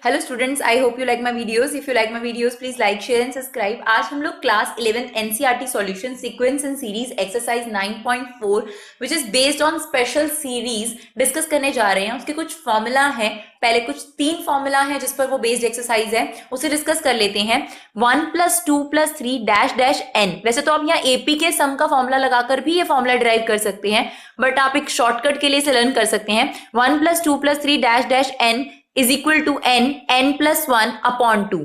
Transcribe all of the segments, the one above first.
Hello students, I hope you like my videos. If you like my videos please like, share and subscribe. आज हम लोग class 11th NCERT solution sequence and series exercise 9.4 which is based on special series discuss करने जा रहे हैं. उसके कुछ formula है. पहले कुछ 3 फॉर्मूला है जिस पर वो बेस्ड एक्सरसाइज है, उसे डिस्कस कर लेते हैं. 1+2+3 डैश डैश एन. वैसे तो आप यहाँ एपी के सम का फॉर्मूला लगाकर भी ये फॉर्मूला डिराइव कर सकते हैं, बट आप एक शॉर्टकट के लिए इसे लर्न कर सकते हैं. 1+2+3 dash dash n is equal to n plus 1 upon 2.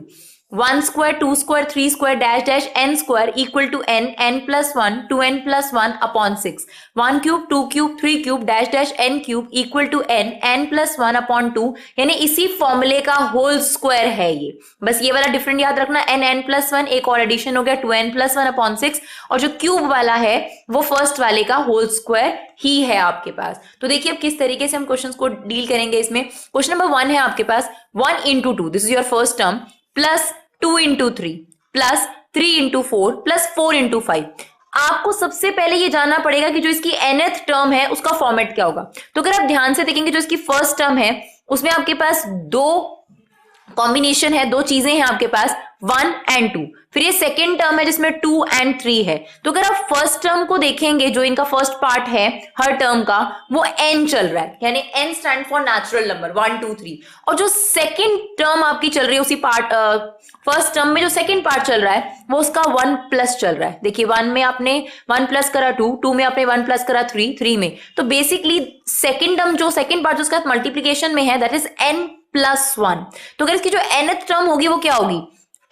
1 square, 2 square, 3 square, dash dash n square equal to n plus 1, 2n plus 1 upon 6. 1 cube, 2 cube, 3 cube, dash dash n cube equal to n plus 1 upon 2. यानी इसी फॉर्मूले का whole square है ये. बस ये वाला different याद रखना. n plus 1 एक और एडिशन हो गया 2n plus 1 upon 6, और जो क्यूब वाला है वो फर्स्ट वाले का होल स्क्वायर ही है आपके पास. तो देखिए अब किस तरीके से हम क्वेश्चंस को डील करेंगे इसमें. क्वेश्चन नंबर 1 है आपके पास 1 into 2, this is your first term, plus 2 into 3 plus 3 into 4 plus 4 into 5. आपको सबसे पहले ये जानना पड़ेगा कि जो इसकी nth टर्म है उसका फॉर्मेट क्या होगा. तो अगर आप ध्यान से देखेंगे जो इसकी फर्स्ट टर्म है उसमें आपके पास दो कॉम्बिनेशन है, दो चीजें हैं आपके पास, 1 and 2. फिर ये सेकेंड टर्म है जिसमें 2 and 3 है. तो अगर आप फर्स्ट टर्म को देखेंगे, जो इनका फर्स्ट पार्ट है हर टर्म का, वो n चल रहा है, यानी n stand for natural number 1 2 3. और जो सेकेंड टर्म आपकी चल रही है उसी पार्ट फर्स्ट टर्म में जो सेकेंड पार्ट चल रहा है वो उसका 1 प्लस चल रहा है. देखिए 1 में आपने 1 प्लस करा 2, 2 में आपने 1 प्लस करा 3, 3 में. तो बेसिकली सेकेंड टर्म जो सेकेंड पार्ट उसका मल्टीप्लीकेशन में है, दैट इज n प्लस 1. तो अगर इसकी जो nth टर्म होगी वो क्या होगी,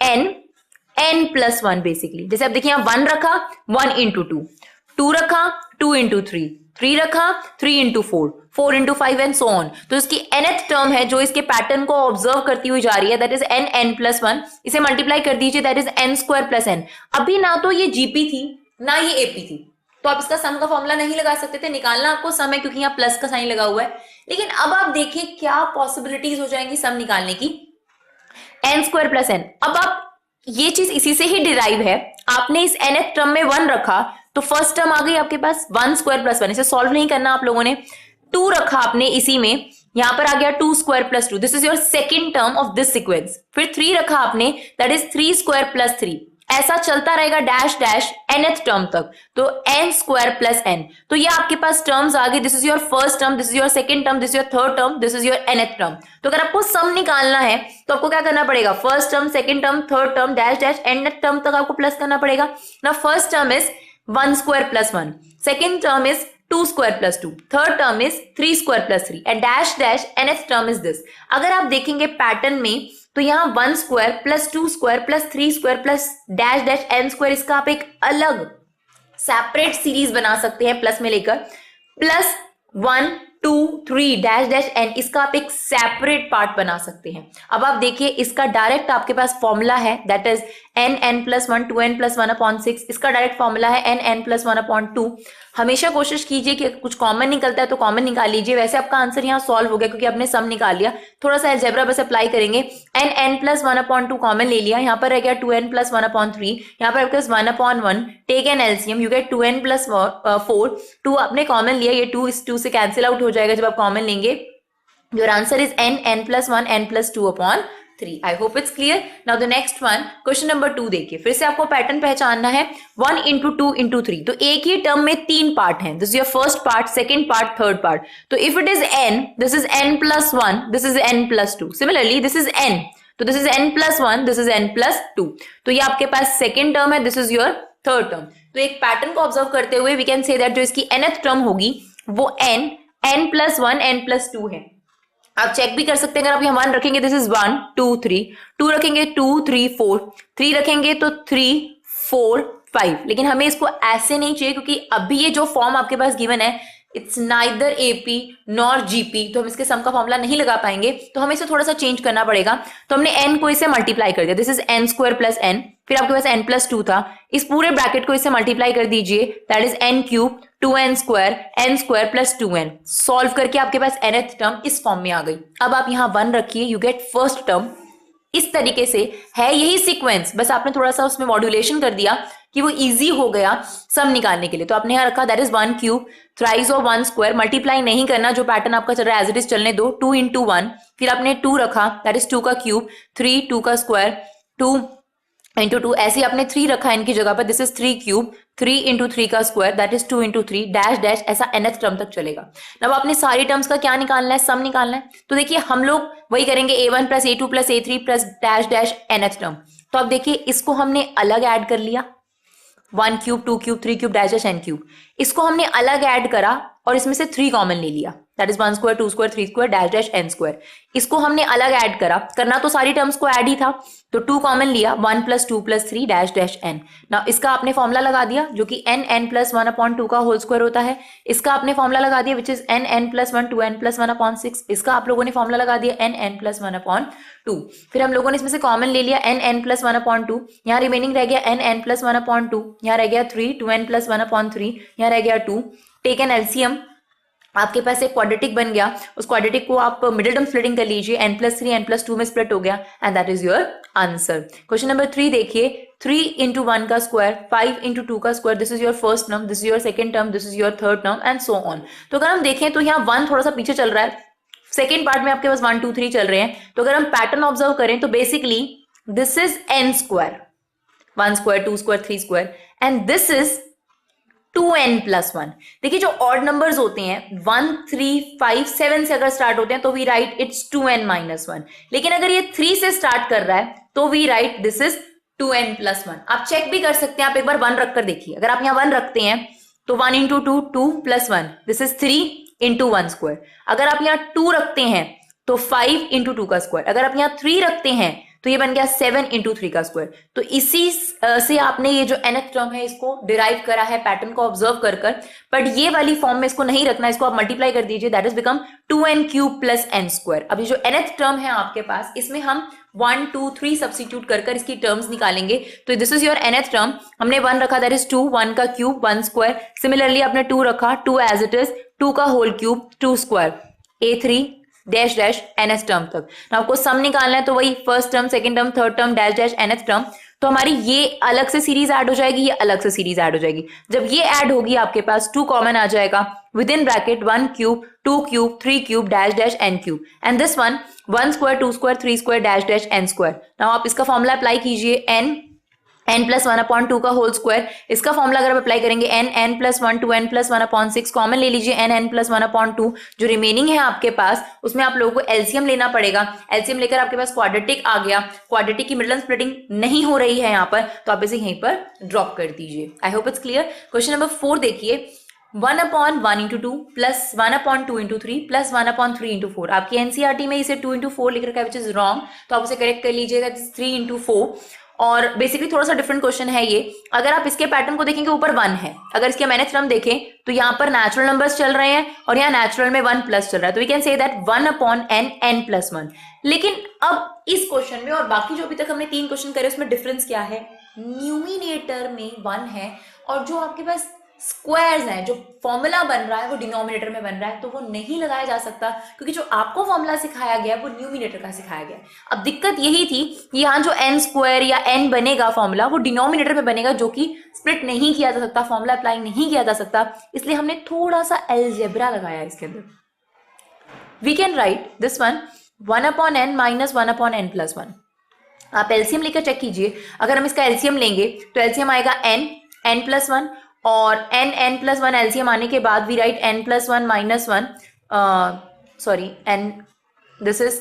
n प्लस 1 बेसिकली. जैसे आप देखिए यहाँ 1 रखा 1 into 2, 2 रखा 2 into 3, 3 रखा 3 into 4, 4 into 5 and so on. तो इसकी nth टर्म है जो इसके पैटर्न को ऑब्जर्व करती हुई जा रही है, दैट इज n प्लस 1. इसे मल्टीप्लाई कर दीजिए, that is n square plus n. अभी ना तो ये जीपी थी ना ये एपी थी, तो आप इसका सम का फॉर्मूला नहीं लगा सकते थे. निकालना आपको सम है क्योंकि यहाँ प्लस का साइन लगा हुआ है. लेकिन अब आप देखिए क्या पॉसिबिलिटीज हो जाएंगी सम निकालने की. n square plus n. अब आप ये चीज इसी से ही डिराइव है. आपने इस nth टर्म में 1 रखा तो फर्स्ट टर्म आ गई आपके पास 1 स्क्वायर प्लस 1. इसे सॉल्व नहीं करना आप लोगों ने. 2 रखा आपने इसी में, यहां पर आ गया 2 square plus 2, this is your second term of this sequence. फिर 3 रखा आपने, दैट इज 3 स्क्वायर प्लस 3. ऐसा चलता रहेगा डैश डैश nth टर्म तक, तो n स्क्वायर प्लस n. तो ये आपके पास टर्म्स आ गए. This is your first term, this is your second term, this is your third term, this is your nth term. तो अगर आपको सम निकालना है तो आपको क्या करना पड़ेगा, first term, second term, third term, dash dash nth term तक आपको प्लस करना पड़ेगा ना. First term is 1 square plus 1, second term is 2 square plus 2, third term is 3 square plus 3 and dash dash nth term is this. अगर आप देखेंगे pattern में तो यहाँ 1 square plus 2 square plus 3 square plus dash dash n square, इसका आप एक अलग सेपरेट सीरीज बना सकते हैं प्लस में लेकर. प्लस 1 2 3 डैश डैश n, इसका आप एक सेपरेट पार्ट बना सकते हैं. अब आप देखिए इसका डायरेक्ट आपके पास फॉर्मूला है, that is n plus 1 2n plus 1 upon 6. इसका डायरेक्ट फॉर्मूला है n प्लस 1 अपॉन 2. हमेशा कोशिश कीजिए कि कुछ कॉमन निकलता है तो कॉमन निकाल लीजिए. वैसे आपका आंसर यहाँ सॉल्व हो गया क्योंकि आपने सम निकाल लिया. थोड़ा सा अलजेब्रा बस अप्लाई करेंगे. n प्लस 1 अपॉन 2 कॉमन ले लिया, यहाँ पर रह गया 2n प्लस 1 अपॉन 3, यहाँ पर आपके पास 1 upon 1, take an LCM, you get 2n plus 4. 2 आपने कॉमन लिया, ये 2 इस 2 से कैंसिल आउट हो जाएगा जब आप कॉमन लेंगे. Your answer is n plus 1 n plus 2 upon 3. I hope it's clear. Now the next one, question number 2 देखिए. फिर से आपको पैटर्न पहचानना है. 1 into 2 into 3. तो एक ही टर्म में 3 पार्ट हैं. This is your first part, second part, third part. तो if it is n, this is n plus 1, this is n plus 2. Similarly, this is n. तो this is n plus 1, this is n plus 2. तो ये आपके पास second term है, this is your third term. तो एक pattern को observe करते हुए we can say that जो इसकी nth टर्म होगी वो n plus 1, n plus 2 है. आप चेक भी कर सकते हैं. अगर आप यहाँ 1 रखेंगे, दिस इज 1 2 3, 2 रखेंगे 2 3 4, 3 रखेंगे तो 3 4 5. लेकिन हमें इसको ऐसे नहीं चाहिए क्योंकि अभी ये जो फॉर्म आपके पास गिवन है it's neither AP nor GP, तो हम इसके सम का फॉर्मूला नहीं लगा पाएंगे. तो हमें इसे थोड़ा सा चेंज करना पड़ेगा. तो हमने n को इसे मल्टीप्लाई कर दिया, this is n square plus n. फिर आपके पास n प्लस 2 था, इस पूरे ब्रैकेट को इससे मल्टीप्लाई कर दीजिए, that is n cube 2n square plus 2n. Solve करके आपके पास nth टर्म इस फॉर्म में आ गई. अब आप यहाँ 1 रखिए, यू गेट फर्स्ट टर्म. इस तरीके से है यही सीक्वेंस, बस आपने थोड़ा सा उसमें मॉड्यूलेशन कर दिया कि वो इजी हो गया सम निकालने के लिए। तो आपने यहाँ रखा that is 1 cube thrice of 1 square, multiply नहीं करना, जो पैटर्न आपका चल रहा है एज इट इज चलने दो, 2 इंटू 1, फिर आपने 2 रखा दैट इज 2 का क्यूब, 3 2 का स्क्वायर, 2 इंटू 2, ऐसे आपने 3 रखा है इनकी जगह पर, दिस इज 3 क्यूब, 3 इंटू 3 का square that is 2 into 3 dash dash, ऐसा nth टर्म तक चलेगा। अब आपने सारी टर्म्स का क्या निकालना है, सम निकालना है। तो देखिए हम लोग वही करेंगे a1 plus a2 plus a3 plus dash dash nth term. तो अब देखिए इसको हमने अलग ऐड कर लिया, 1 cube 2 cube 3 cube dash dash n cube, इसको हमने अलग ऐड करा और इसमें से 3 कॉमन ले लिया that is 1 square 2 square 3 square dash dash n square, इसको हमने अलग ऐड करा, करना तो सारी टर्म्स को ऐड ही था, तो 2 कॉमन लिया, 1 plus 2 plus 3 dash dash n। Now इसका आपने फॉर्मूला लगा दिया जो कि n प्लस 1 अपॉन 2 का होल स्क्वायर होता है, इसका आपने फॉर्मूला लगा दिया which is n plus 1 2n plus 1 upon 6, इसका आप लोगों ने फॉर्मूला लगा दिया n प्लस 1 अपॉन 2। फिर हम लोगों ने इसमें से कॉमन ले लिया n प्लस 1 अपॉन 2, यहाँ रिमेनिंग रह गया n प्लस 1 अपॉन 2, यहाँ रह गया 3 2n प्लस 1 अपॉन 3, यहाँ रह गया 2, टेक एन एलसीएम, आपके पास एक क्वाड्रेटिक बन गया, उस क्वाड्रेटिक को आप मिडिल टर्म स्प्लिटिंग कर लीजिए, n प्लस 3 n प्लस 2 में स्प्लिट हो गया and that is your answer. Question number 3 देखिए, 3 इंटू 1 का स्क्वायर 5 इंटू 2 का square, this is your first term, this is your second term, this is your third term and so on. तो अगर हम देखें तो यहाँ 1 थोड़ा सा पीछे चल रहा है, सेकेंड पार्ट में आपके पास 1 2 3 चल रहे हैं, तो अगर हम पैटर्न ऑब्जर्व करें तो basically this is n square, 1 square 2 square 3 square and this is 2n plus 1। देखिए जो ऑड नंबर्स होते हैं 1 3 5 7 से अगर स्टार्ट होते हैं तो we write it's 2n minus 1, लेकिन अगर ये 3 से स्टार्ट कर रहा है तो we write this is 2n plus 1। आप चेक भी कर सकते हैं, आप एक बार 1 रखकर देखिए, अगर आप यहाँ 1 रखते हैं तो 1 into 2 2 plus 1 this is 3 into 1 square, अगर आप यहाँ 2 रखते हैं तो 5 इंटू 2 का स्क्वायर, अगर आप यहाँ 3 रखते हैं तो ये बन गया 7 इंटू 3 का स्क्वायर। तो इसी से आपने ये जो nth टर्म है इसको डिराइव करा है पैटर्न को ऑब्जर्व कर कर, बट ये वाली फॉर्म में इसको नहीं रखना, इसको आप मल्टीप्लाई कर दीजिए that is become 2n cube plus n square. अब ये जो nth टर्म है आपके पास, इसमें हम 1 2 3 सब्स्टिट्यूट कर कर इसकी टर्म्स निकालेंगे। तो this is your nth term, हमने 1 रखा दैट इज 2, 1 का क्यूब 1 स्क्वायर, सिमिलरली आपने 2 रखा 2 एज इट इज, 2 का whole cube 2 square, a3 dash dash nth term तक। ना आपको सम निकालना है तो वही first term second term third term dash dash nth term, तो हमारी ये अलग से सीरीज ऐड हो जाएगी, ये अलग से सीरीज ऐड हो जाएगी। जब ये ऐड होगी आपके पास 2 कॉमन आ जाएगा, with in bracket 1 cube 2 cube 3 cube dash dash n cube and this one 1 square 2 square 3 square dash dash n square. Now आप इसका फॉर्मूला अप्लाई कीजिए, n प्लस 1 अपॉन 2 का होल स्क्वायर, इसका फॉर्मूला अगर आप अप्लाई करेंगे n plus 1 to n plus 1 upon 6, common ले लीजिए n प्लस 1 अपॉन 2, जो रिमेनिंग है आपके पास उसमें आप लोगों को एलसीएम लेना पड़ेगा। एलसीएम लेकर आपके पास क्वाड्रेटिक आ गया, क्वाड्रेटिक की मिडल स्प्लिटिंग नहीं हो रही है यहाँ पर, तो आप इसे यहीं पर ड्रॉप कर दीजिए। I hope it's clear. Question number 4 देखिए, 1 upon 1 into 2 plus 1 upon 2 into 3 plus 1 upon 3 into 4। आपकी एनसीईआरटी में इसे 2 इंटू 4 लिख रखा है विच इज रॉन्ग, तो आप उसे करेक्ट कर लीजिएगा 3 इंटू 4। और बेसिकली थोड़ा सा डिफरेंट क्वेश्चन है ये। अगर आप इसके पैटर्न को देखेंगे ऊपर 1 है, अगर इसके मैनेज टर्म देखें तो यहाँ पर नेचुरल नंबर्स चल रहे हैं और यहाँ नेचुरल में 1 प्लस चल रहा है, तो we can say that 1 upon n plus 1। लेकिन अब इस क्वेश्चन में और बाकी जो अभी तक हमने 3 क्वेश्चन करे उसमें डिफरेंस क्या है, न्यूमिनेटर में 1 है और जो आपके पास स्क्वायर्स हैं, जो फॉर्मूला बन रहा है वो डिनोमिनेटर में बन रहा है, तो वो नहीं लगाया जा सकता क्योंकि जो आपको फॉर्मूला सिखाया गया है वो न्यूमिनेटर का सिखाया गया है। अब दिक्कत यही थी कि यहाँ जो n स्क्वायर या n बनेगा फॉर्मूला वो डिनोमिनेटर में बनेगा, जो कि स्प्लिट नहीं किया जा सकता, फॉर्मूला अप्लाई नहीं किया जा सकता, इसलिए हमने थोड़ा सा अलजेब्रा लगाया इसके अंदर। We can write this one 1 upon n minus 1 upon n plus 1। आप एलसीएम लेकर चेक कीजिए, अगर हम इसका एलसीएम लेंगे तो एलसीएम आएगा n प्लस 1 और n प्लस 1 एलसीएम आने के बाद we write n plus 1 minus 1, sorry n, this is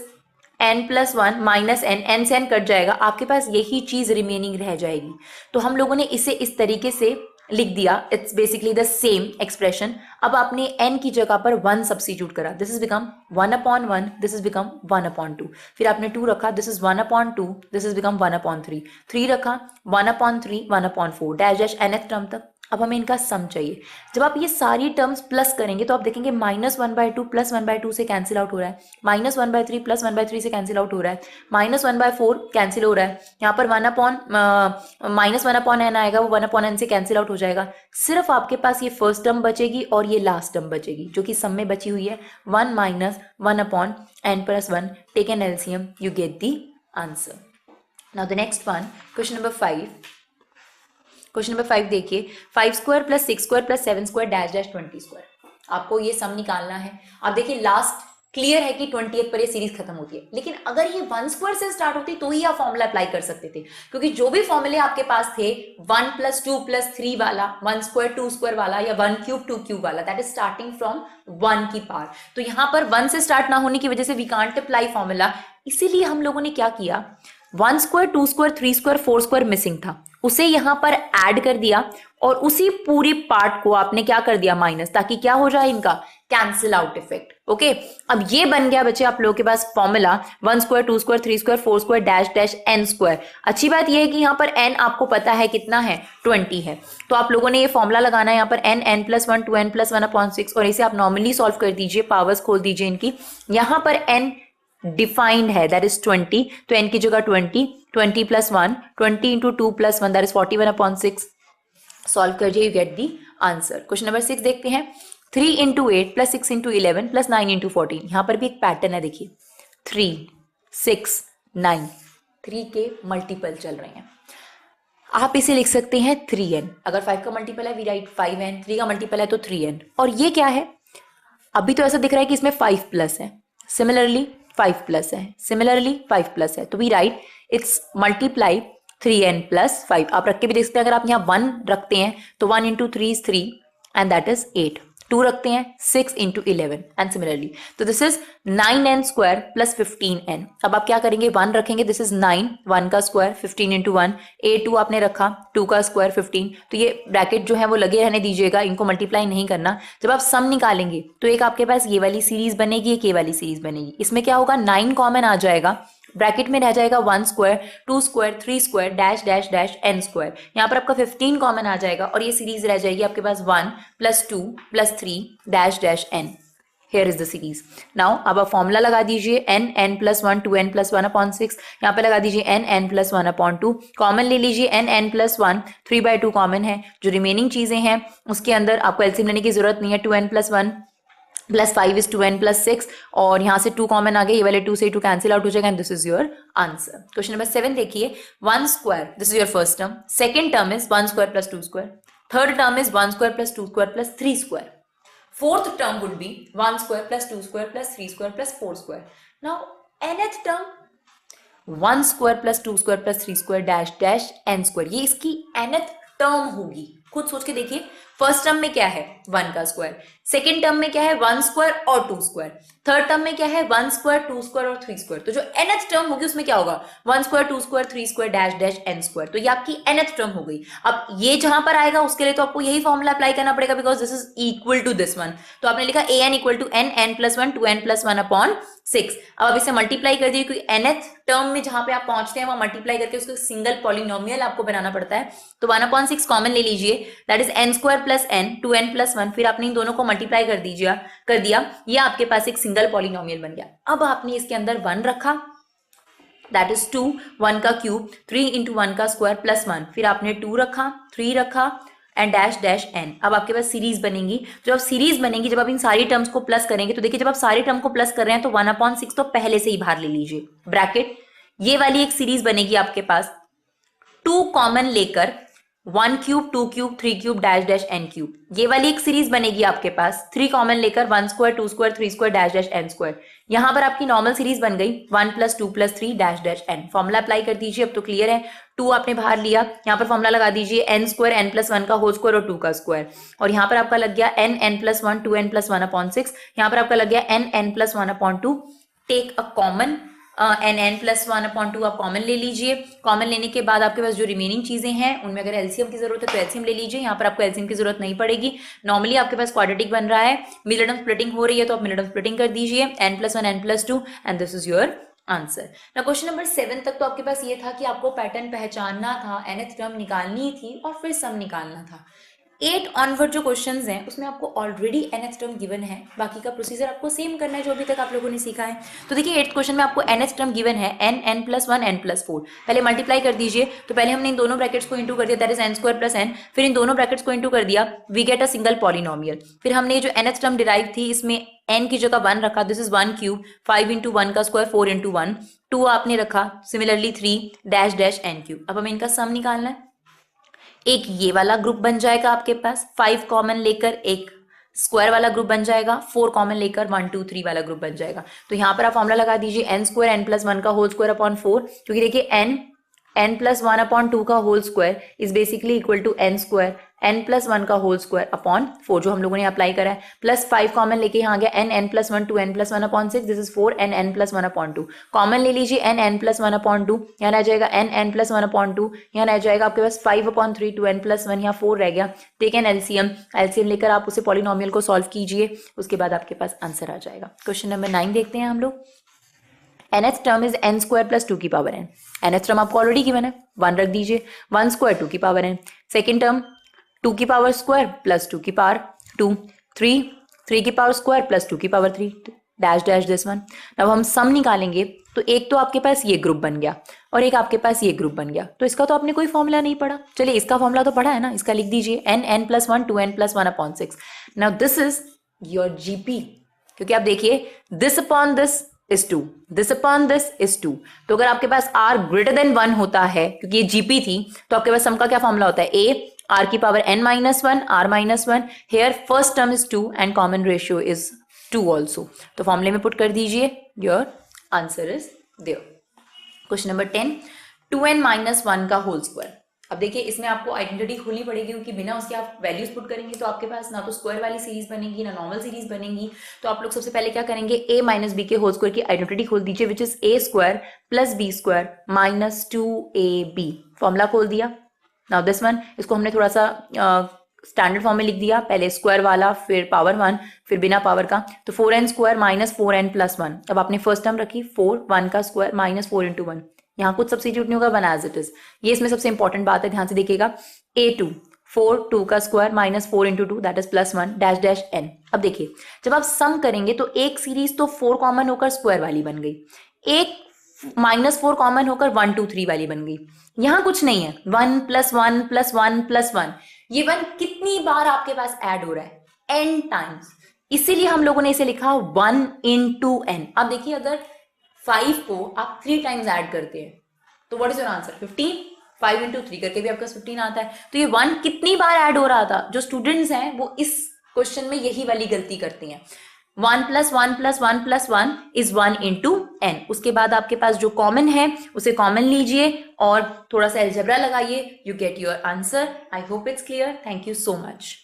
n plus 1 minus n से n कट जाएगा, आपके पास यही चीज रिमेनिंग रह जाएगी। तो हम लोगों ने इसे इस तरीके से लिख दिया, it's basically the same expression. अब आपने n की जगह पर 1 सब्स्टिट्यूट करा, this is become 1 upon 1, this is become 1 upon 2, फिर आपने 2 रखा, this is 1 upon 2, this is become 1 upon 3, 3 रखा 1 upon 3 1 upon 4 dash dash nth term तक। अब हमें इनका सम चाहिए। जब आप ये सारी टर्म्स प्लस करेंगे तो आप देखेंगे -1/2 प्लस 1/2 से कैंसिल आउट हो रहा है, -1/3 प्लस 1/3 से कैंसिल आउट हो रहा है, -1/4 कैंसिल हो रहा है, यहाँ पर -1 अपॉन n आएगा, वो 1 अपॉन n से कैंसिल आउट हो जाएगा। सिर्फ आपके पास ये फर्स्ट टर्म बचेगी और ये लास्ट टर्म बचेगी जो कि सम में बची हुई है 1 - 1 upon n plus 1। Take an LCM, you get the answer. Now the next one, question number 5. Question number 5 देखिए, 5 square plus 6 square plus 7 square dash dash 20 square. आपको ये सम निकालना है. आप देखिए लास्ट क्लियर है कि 20th पर ये सीरीज खत्म होती है, लेकिन अगर ये 1 स्क्वायर से स्टार्ट होती तो ही आप फॉर्मूला अप्लाई कर सकते थे, क्योंकि जो भी फॉर्मूले आपके पास थे 1 प्लस 2 प्लस 3 वाला, 1 स्क्वायर 2 स्क्वायर वाला या 1 क्यूब 2 क्यूब वाला, दैट इज स्टार्टिंग फ्रॉम 1 की पावर. तो यहां पर 1 से स्टार्ट ना होने की वजह से वी कांट अप्लाई फॉर्मूला. इसीलिए हम लोगों ने क्या किया, 1 square 2 square 3 square 4 square missing था, उसे यहां पर ऐड कर दिया और उसी पूरी पार्ट को आपने क्या कर दिया माइनस, ताकि क्या हो जाए इनका कैंसिल आउट इफेक्ट. ओके, अब ये बन गया बच्चे आप लोगों के पास formula 1 square 2 square 3 square 4 square dash dash n square. अच्छी बात ये है कि यहाँ पर n आपको पता है कितना है, 20 है. तो आप लोगों ने ये फॉर्मूला लगाना है यहाँ पर n प्लस 1 2n प्लस 1/6, और इसे आप नॉर्मली सॉल्व कर दीजिए, पावर्स खोल दीजिए इनकी. यहाँ पर n डिफाइंड है दैट इज 20, तो n की जगह 20 plus 1 20 into 2 plus 1 that is 41/6. Solve करिए, you get the answer. Question number 6 देखते हैं. 3 into 8 plus 6 into 11 plus 9 into 14. यहां पर भी एक पैटर्न है, देखिए 3 6 9, 3 के मल्टीपल चल रहे हैं. आप इसे लिख सकते हैं 3n. अगर 5 का मल्टीपल है वी राइट 5n, 3 का मल्टीपल है तो 3n. और ये क्या है, अभी तो ऐसा दिख रहा है कि इसमें 5 प्लस है, सिमिलरली 5 प्लस है, सिमिलरली 5 प्लस है, तो we write it's multiply 3n plus 5. आप रख के भी देख सकते हैं, अगर आप यहाँ 1 रखते हैं तो 1 into 3 is 3 and that is 8. 2 रखते हैं 6 इंटू 11 एंड सिमिलरली, तो this is 9n square plus 15n. अब आप क्या करेंगे, 1 रखेंगे, दिस इज 9, 1 का स्क्वायर 15 इंटू 1, 2 आपने रखा, 2 का स्क्वायर 15. तो ये ब्रैकेट जो है वो लगे रहने दीजिएगा, इनको मल्टीप्लाई नहीं करना. जब आप सम निकालेंगे तो एक आपके पास ये वाली सीरीज बनेगी, एक ये वाली सीरीज बनेगी. इसमें क्या होगा, 9 कॉमन आ जाएगा, ब्रैकेट में रह जाएगा 1 square 2 square 3 square dash dash dash n square. यहाँ पर आपका 15 कॉमन आ जाएगा और ये सीरीज रह जाएगी आपके पास 1 plus 2 plus 3 dash dash n. Here is the series. Now अब आप फॉर्मूला लगा दीजिए n प्लस 1 2n प्लस 1/6. यहाँ पे लगा दीजिए n प्लस 1/2. कॉमन ले लीजिए n प्लस 1, 3/2 कॉमन है. जो रिमेनिंग चीजें हैं उसके अंदर आपको एलसीएम लेने की जरूरत नहीं है. 2n plus 1 plus 5 is 2n plus 6, और यहाँ से 2 कॉमन आ गए, ये वाले 2 से 2 कैंसिल आउट हो जाएगा and this is your answer. Question number 7 देखिए. 1 square, this is your first term. Second term is 1 square plus 2 square. Third term is 1 square plus 2 square plus 3 square. Fourth term would be 1 square plus 2 square plus 3 square plus 4 square. Now nth term 1 square plus 2 square plus 3 square dash dash n square. ये इसकी nth term होगी. खुद सोच के देखिए, first term में क्या है 1 का स्क्वायर, सेकेंड टर्म में क्या है 1 स्क्वायर और 2 स्क्वायर, थर्ड टर्म में क्या है 1 स्क्वायर 2 स्क्वायर और 3 स्क्वायर. तो जो nth टर्म होगी उसमें क्या होगा 1 square 2 square 3 square dash dash n square. तो ये आपकी nth टर्म हो गई. अब ये जहां पर आएगा उसके लिए तो आपको यही फॉर्मूला अप्लाई करना पड़ेगा, because this is equal to this one. तो आपने लिखा an equal to n plus 1 2n plus 1/6. अब आप इसे मल्टीप्लाई कर दीजिए, क्योंकि nth टर्म में जहां पे आप पहुंचते हैं वहां मल्टीप्लाई करके उसको सिंगल पॉलिनोमियल आपको बनाना पड़ता है. तो 1/6 कॉमन ले लीजिए, that is n square plus n 2n plus 1. फिर आपने इन दोनों को मल्टीप्लाई कर दिया, ये आपके पास एक सिंगल पॉलिनोमियल बन गया. अब आपने इसके अंदर 1 रखा, दैट इज 2, 1 का क्यूब 3 इंटू 1 का स्क्वायर प्लस 1. फिर आपने 2 रखा, 3 रखा एंड डैश डैश n. अब आपके पास सीरीज बनेगी. जब सीरीज बनेगी, जब आप इन सारी टर्म्स को प्लस करेंगे, तो देखिए जब आप सारे टर्म को प्लस कर रहे हैं तो 1/6 तो पहले से ही बाहर ले लीजिए ब्रैकेट. ये वाली एक सीरीज बनेगी आपके पास, 2 कॉमन लेकर 1 cube 2 cube 3 cube dash dash n cube. ये वाली एक सीरीज बनेगी आपके पास, 3 कॉमन लेकर 1 square 2 square 3 square dash dash n square. यहां पर आपकी नॉर्मल सीरीज बन गई 1 plus 2 plus 3 dash dash n. Formula apply कर दीजिए. अब तो क्लियर है, 2 आपने बाहर लिया, यहाँ पर फॉर्मूला लगा दीजिए n स्क्वायर n प्लस 1 का होल स्क्वायर और 2 का स्क्वायर. और यहाँ पर आपका लग गया n प्लस 1 2n प्लस 1/6. यहाँ पर आपका लग गया n plus 1/2. Take a common n plus 1/2 आप कॉमन ले लीजिए. कॉमन लेने के बाद आपके पास जो रिमेनिंग चीजें हैं उनमें अगर एलसीएम की जरूरत है तो एलसीएम ले लीजिए. यहाँ पर आपको एलसीएम की जरूरत नहीं पड़ेगी. नॉर्मली आपके पास क्वाड्रेटिक बन रहा है, मिड टर्म स्प्लिटिंग हो रही है, तो आप मिड टर्म स्प्लिटिंग कर दीजिए. n plus 1 n plus 2 and this is your answer. ना क्वेश्चन नंबर 7 तक तो आपके पास ये था कि आपको पैटर्न पहचानना था, nth टर्म निकालनी थी और फिर सम निकालना था. 8 ऑनवर्ड जो क्वेश्चंस हैं उसमें आपको ऑलरेडी nth टर्म गिवन है, बाकी का प्रोसीजर आपको सेम करना है जो अभी तक आप लोगों ने सीखा है. तो देखिए 8th क्वेश्चन में आपको nth टर्म गिवन है n प्लस 1 n प्लस 4. पहले मल्टीप्लाई कर दीजिए. तो पहले हमने इन दोनों ब्रैकेट्स को इंटू कर दिया, that is n square plus n. फिर इन दोनों ब्रैकेट्स को इंटू कर दिया, we get a single polynomial. फिर हमने जो nth टर्म डिराइव थी इसमें n की जगह 1 रखा, दिस इज 1 क्यूब 5 इंटू 1 का स्क्वायर 4 इंटू 1. 2 आपने रखा, similarly 3 dash dash n cube. अब हमें इनका सम निकालना है। एक ये वाला ग्रुप बन जाएगा आपके पास 5 कॉमन लेकर, एक स्क्वायर वाला ग्रुप बन जाएगा 4 कॉमन लेकर 1 2 3 वाला ग्रुप बन जाएगा। तो यहां पर आप फॉर्मूला लगा दीजिए n स्क्वायर n प्लस 1 का होल स्क्वायर अपॉन 4, क्योंकि देखिए n प्लस 1 अपॉन 2 का whole square is basically equal to n square n plus 1 का होल स्क्वायर अपॉन 4, जो हम लोगों ने अप्लाई करा है, प्लस 5 कॉमन लेके यहाँ गया n plus 1 2 n plus 1 upon 6, this is 4 n plus 1 upon 2। Common ले लीजिए n प्लस 1 अपॉन 2, यहाँ रह जाएगा n प्लस 1 अपॉन 2, यहाँ रह जाएगा आपके पास 5 अपॉन 3 2 n प्लस 1, यहाँ 4 रह गया। टेकन एलसीएम लेकर आप उसे पॉलिनोमियल को सॉल्व कीजिए, उसके बाद आपके पास आंसर आ जाएगा। क्वेश्चन नंबर 9 देखते हैं हम लोग। nth term is n square plus 2 की पावर n। nth टर्म आपको ऑलरेडी गिवन है, 1 रख दीजिए, 1 स्क्वायर 2 की पावर n। सेकेंड टर्म 2 की पावर स्क्वायर प्लस 2 की पावर 2, 3 की पावर स्क्वायर प्लस 2 की power 3 dash dash this one. अब हम सम निकालेंगे तो एक तो आपके पास ये ग्रुप बन गया और एक आपके पास ये ग्रुप बन गया, तो इसका तो आपने कोई फॉर्मूला नहीं पढ़ा। चलिए इसका फॉर्मूला तो पढ़ा है ना, इसका लिख दीजिए n plus 1 2n plus 1 upon 6। Now this is your GP, क्योंकि आप देखिए this upon this is 2, this upon this is 2। तो अगर आपके पास r ग्रेटर देन 1 होता है, क्योंकि ये जीपी थी, तो आपके पास सम का क्या फॉर्मूला होता है, a r की power n minus 1 r minus 1। Here first term is 2 and common ratio is 2 also. तो फॉर्मूले में पुट कर दीजिए, your answer is there. Question number 10, 2n minus 1 का होल स्क्वायर। अब देखिए इसमें आपको आइडेंटिटी खोलनी पड़ेगी, क्योंकि बिना उसके आप वैल्यूज पुट करेंगे तो आपके पास ना तो स्क्वायर वाली सीरीज बनेगी ना नॉर्मल सीरीज बनेगी। तो आप लोग सबसे पहले क्या करेंगे, a माइनस बी के होल स्क्वायर की आइडेंटिटी खोल दीजिए, which is a square plus b square minus 2ab। Formula खोल दिया। नाउ दिस वन, इसको हमने थोड़ा सा स्टैंडर्ड फॉर्म में लिख दिया, पहले स्क्वायर वाला फिर पावर 1 फिर बिना पावर का, तो 4n square minus 4n plus 1। अब आपने फर्स्ट टर्म रखी 4 1 का स्क्वायर माइनस 4 इंटू 1, यहाँ कुछ सब्स्टिट्यूट नहीं होगा, 1 एज इट इज। ये इसमें सबसे इंपॉर्टेंट बात है, ध्यान से देखिएगा। a2 4 2 का square minus 4 into 2 that is plus 1 dash dash n। अब देखिए जब आप सम करेंगे तो एक सीरीज तो 4 कॉमन होकर स्क्वायर वाली बन गई, एक माइनस 4 कॉमन होकर 1 2 3 वाली बन गई। यहाँ कुछ नहीं है, 1 प्लस 1 प्लस 1 प्लस 1, ये 1 कितनी बार आपके पास ऐड हो रहा है, n टाइम्स, इसीलिए हम लोगों ने इसे लिखा 1 इंटू n। अब देखिए अगर 5 को आप 3 टाइम्स ऐड करते हैं तो what is your answer, 15। 5 into 3 करके भी आपका 15 आता है। तो ये 1 कितनी बार ऐड हो रहा था, जो स्टूडेंट्स हैं वो इस क्वेश्चन में यही वाली गलती करती हैं। 1 plus 1 plus 1 plus 1 is 1 into n। उसके बाद आपके पास जो कॉमन है उसे कॉमन लीजिए और थोड़ा सा अलजेब्रा लगाइए, you get your answer. I hope it's clear. Thank you so much.